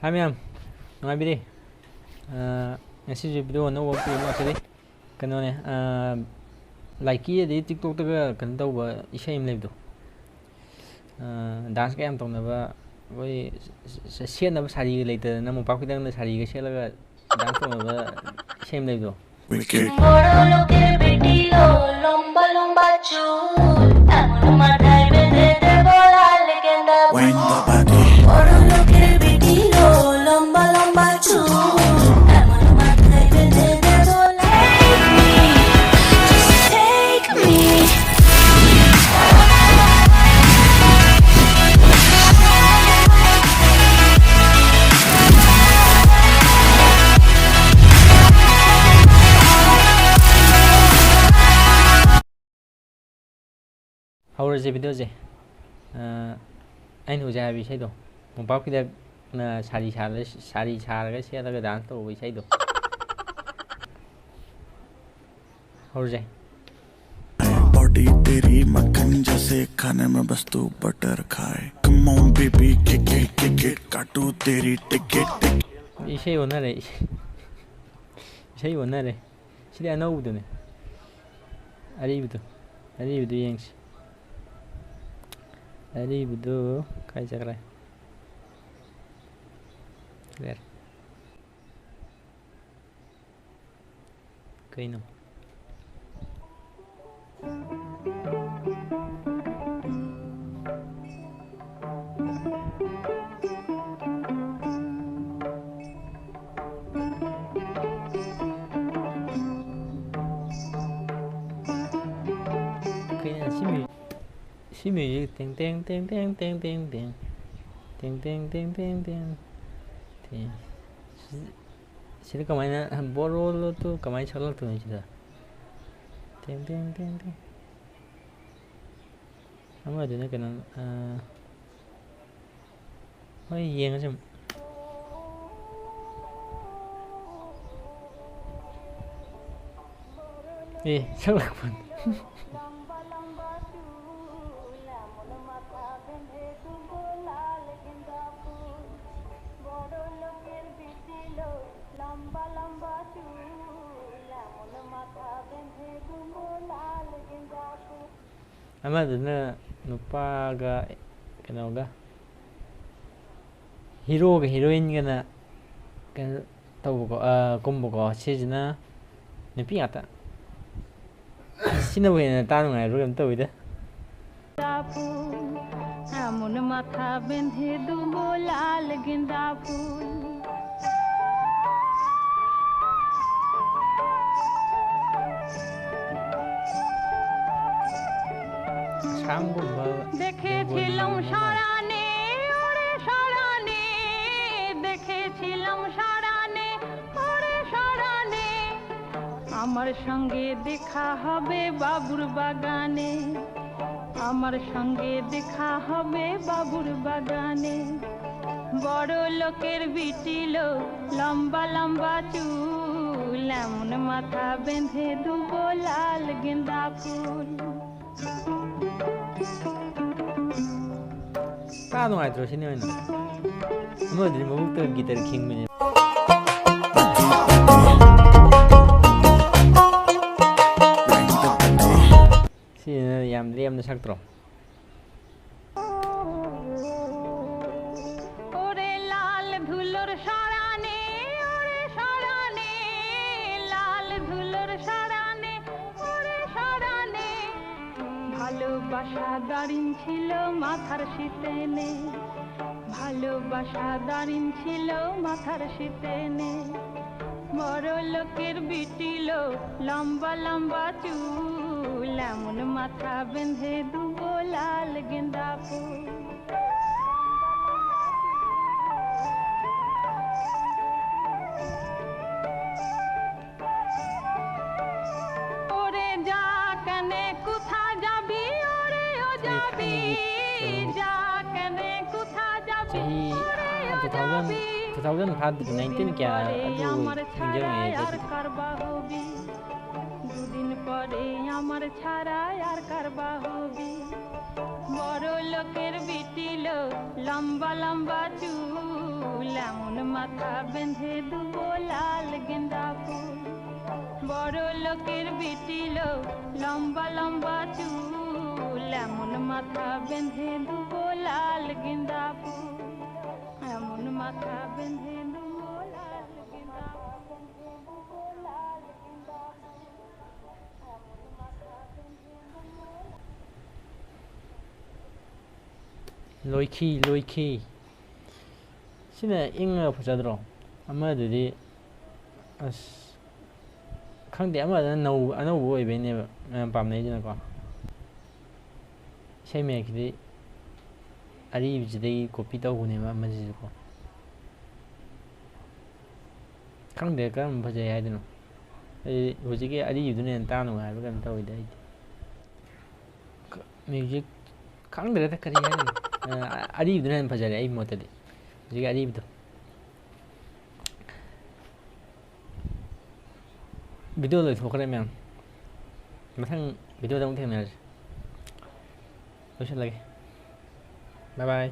Hai ma'am, nuwaibiri. Ngasi video no work mo actually. Kano ne like di TikTok taga kan tau ba isai im lebdo. Dance ka yam tong na ba goi sian na ba sari later na mo pa kidang na sari ga sela dance tong na ba isai im lebdo. বড় লোকের বেটি লো লম্বা লম্বা চুল এমন মাথায় বেঁধে দেব লাল গেঁদা ফুল বড় লোকের বেটি লো লম্বা লম্বা চুল এমন মাথায় বেঁধে দেব Take me Hầu giờ video gì? Anh hồi giờ bị say đồ. Một bao kia là sari xà cái xe là cái đàn tổ bị say đồ. Hầu giờ. Body तेरी मक्खन जैसे खाने में बस तू बटर खाए come on baby kick it काटू तेरी ticket 이세 원하래. 이세 원하래. 시대 안 오거든. 아리부도 양식. 아리부도 가자 그래. 그래. 그이노. 그냥 심이 땡땡땡땡땡땡땡 땡땡땡땡땡 sini kemana boro tuh kemana salah tuh sudah teng kamu ada nih kan oh iya nggak sih salah pun ama duna nupa ga kenal ga hero ga heroine ga na kan tau ko combo ko sejna nepi ata sinabu na tanu ngai ro kam tau ida এমন মাথা বেঁধে দুব লাল গেঁদা ফুল দেখেছিলাম সারানে ওরে সারানে দেখেছিলাম সারানে ওরে সারানে আমার সঙ্গে দেখা হবে বাবুর বাগানে আমার সঙ্গে দেখা হবে বাবুর বাগানে বড় লোকের বিটিল লম্বা লম্বা চুল এমন মাথা বেঁধে দুব লাল গেঁদা ফুল Paano nga ito? Sino yun? Ano, di mo ito Guitar King mo niya. Sino yam na sakto. ওরে লাল ধুলোর সারানে ওরে সারানে লাল ধুলোর সারানে ওরে সারানে ভালোবাসা দাঁড়িন ছিল মাথার শীতেনে ভালোবাসা দাঁড়িন ছিল মাথার শীতেনে বড় লোকের বিটিল লম্বা লম্বা চুল এমন মাথা বেঁধে দুব লাল গেঁদা ফুল ওরে যা কানে কোথা যাবি ওরে ও যাবি যা কানে কোথা যাবি ওরে ও যাবি 2019 kaya আমার aduh ছাড়া hinjau আর কারবা হবি দুদিন পরে আমার ছাড়া আর কারবা হবি বড় লোকের বিটিল লম্বা লম্বা চুল এমন মাথা বেঁধে দুবো লাল গেন্দা ফুল বড় লোকের বিটিল লম্বা লম্বা চুল এমন মাথা বেঁধে দুবো লাল গেন্দা ফুল এমন মাথা বেঁধে দুবো লাল গেন্দা ফুল ꯂꯣꯏꯈꯤ ꯁꯤꯅ ꯏꯪꯉꯒ ꯐꯖꯗ꯭ꯔꯣ ꯑꯃꯗꯨꯗꯤ ꯑꯁ ꯈꯪꯗꯦ ꯑꯃꯗꯨꯅ ꯑꯅꯧꯕ ꯑꯣꯏꯕꯩꯅꯦꯕ ꯃꯌꯥꯝ ꯄꯥꯝꯅꯩꯗꯅꯀꯣ ꯏꯁꯩ ꯃꯌꯦꯛꯁꯤꯗꯤ ꯑꯔꯤꯕꯁꯤꯗꯒꯤ ꯀꯣꯄꯤ ꯇꯧꯕꯅꯦꯕ ꯑꯃꯁꯤꯁꯨꯀꯣ ꯈꯪꯗꯦ ꯀꯔꯝꯕ ꯐꯖꯩ ꯍꯥꯏꯗꯣꯏꯅꯣ ꯑꯩ ꯍꯧꯖꯤꯛꯀꯤ ꯑꯔꯤꯕꯗꯨꯅ ꯍꯦꯟꯅ ꯇꯥ ꯅꯨꯡꯉꯥꯏꯕ ꯀꯩꯅꯣ ꯇꯧꯋꯤꯗ ꯑꯩꯗꯤ ꯃ꯭ꯌꯨꯖꯤꯛ ꯈꯪꯗ꯭ꯔꯦꯗ ꯀꯔꯤ ꯍꯥꯏꯗꯣꯏꯅꯣ ꯑꯔꯤꯕꯗꯨꯅ ꯍꯦꯟꯅ ꯐꯖꯔꯦ ꯑꯩ ꯃꯣꯠꯇꯗꯤ ꯍꯧꯖꯤꯛꯀꯤ ꯑꯔꯤꯕꯗꯣ ꯚꯤꯗꯤꯑꯣ ꯂꯣꯏꯊꯣꯛꯈ꯭ꯔꯦ ꯃꯌꯥꯝ ꯃꯊꯪ ꯚꯤꯗꯤꯑꯣꯗ ꯑꯃꯨꯛ ꯊꯦꯡꯅꯔꯁꯤ ꯂꯣꯏꯁꯤꯜꯂꯒꯦ ꯕꯥꯏ ꯕꯥꯏ